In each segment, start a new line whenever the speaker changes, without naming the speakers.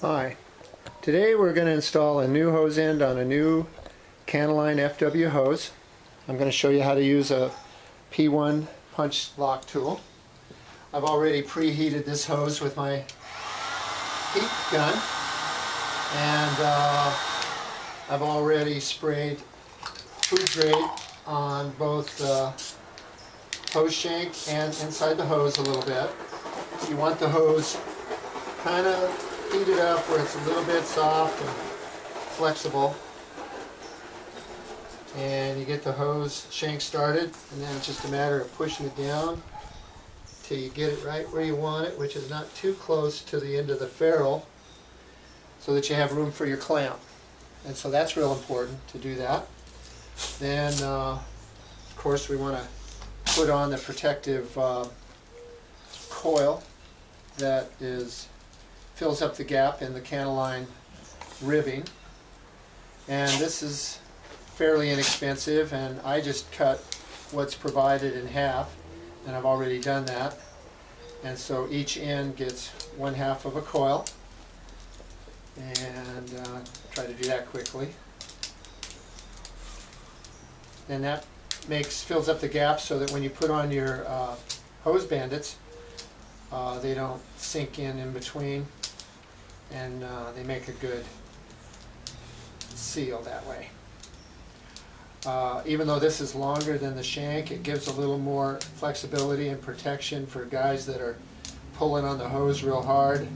Hi. Today we're going to install a new hose end on a new Kanaline FW hose. I'm going to show you how to use a P1 punch lock tool. I've already preheated this hose with my heat gun, and I've already sprayed food grade on both the hose shank and inside the hose a little bit. You want the hose kind of heated up where it's a little bit soft and flexible, and you get the hose shank started, and then it's just a matter of pushing it down till you get it right where you want it, which is not too close to the end of the ferrule, so that you have room for your clamp. And so that's real important to do that. Then of course we want to put on the protective coil that fills up the gap in the Kanaline ribbing. And this is fairly inexpensive, and I just cut what's provided in half, and I've already done that. And so each end gets 1/2 of a coil, and try to do that quickly. And that fills up the gap so that when you put on your hose bandits, they don't sink in between, and they make a good seal that way. Even though this is longer than the shank, it gives a little more flexibility and protection for guys that are pulling on the hose real hard.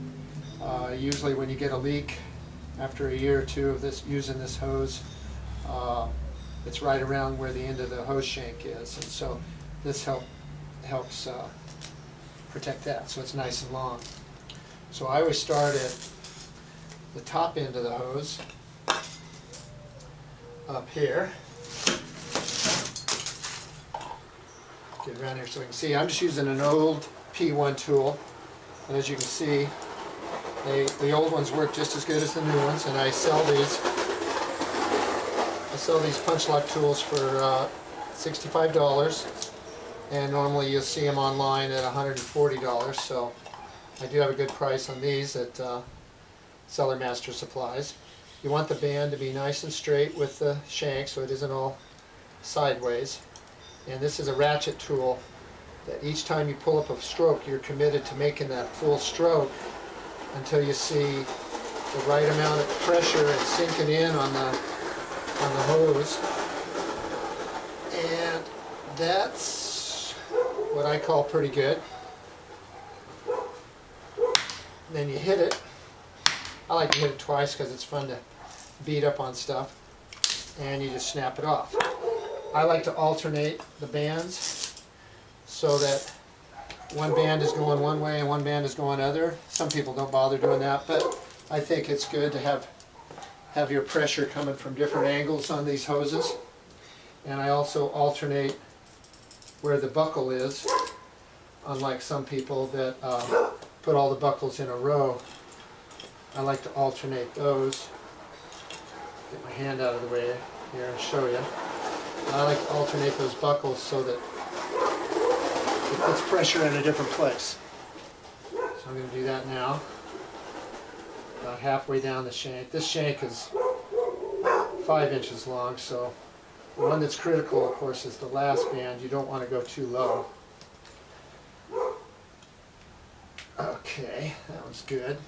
Usually when you get a leak after a year or two of using this hose, it's right around where the end of the hose shank is, and so this helps protect that, so it's nice and long. So I always start at the top end of the hose up here. Get around here so we can see. I'm just using an old P1 tool, and as you can see, the old ones work just as good as the new ones, and I sell these punch lock tools for $65, and normally you'll see them online at $140, so I do have a good price on these at Cellar Master Supplies. You want the band to be nice and straight with the shank so it isn't all sideways. And this is a ratchet tool that each time you pull up a stroke, you're committed to making that full stroke until you see the right amount of pressure and sinking in on the hose. And that's what I call pretty good. And then you hit it. I like to hit it twice because it's fun to beat up on stuff, and you just snap it off. I like to alternate the bands so that one band is going one way and one band is going other. Some people don't bother doing that, but I think it's good to have your pressure coming from different angles on these hoses. And I also alternate where the buckle is, unlike some people that put all the buckles in a row. I like to alternate those. Get my hand out of the way here and show you. I like to alternate those buckles so that it puts pressure in a different place. So I'm going to do that now. About halfway down the shank. This shank is 5 inches long, so the one that's critical, of course, is the last band. You don't want to go too low. Okay, that was good.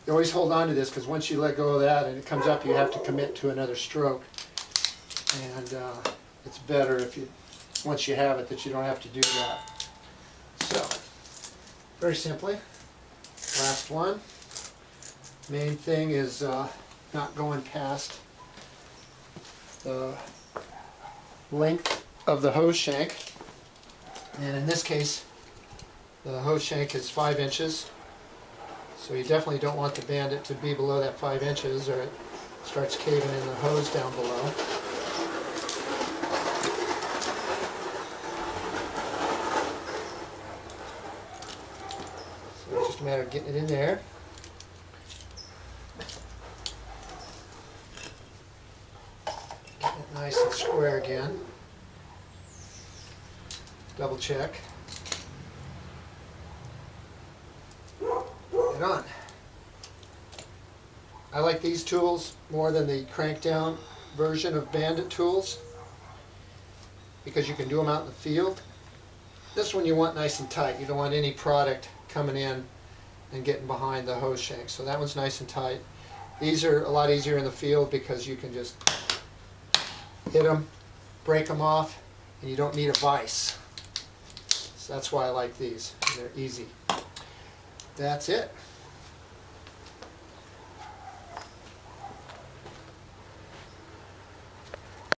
You always hold on to this, because once you let go of that and it comes up, you have to commit to another stroke. And it's better if once you have it, that you don't have to do that. So, very simply, last one. Main thing is not going past the length of the hose shank. And in this case, the hose shank is 5 inches. So you definitely don't want the bandit to be below that 5 inches, or it starts caving in the hose down below. So it's just a matter of getting it in there. Getting it nice and square again. Double check. Right on. I like these tools more than the crank down version of Bandit tools because you can do them out in the field. This one you want nice and tight. You don't want any product coming in and getting behind the hose shank. So that one's nice and tight. These are a lot easier in the field because you can just hit them, break them off, and you don't need a vise. So that's why I like these. They're easy. That's it.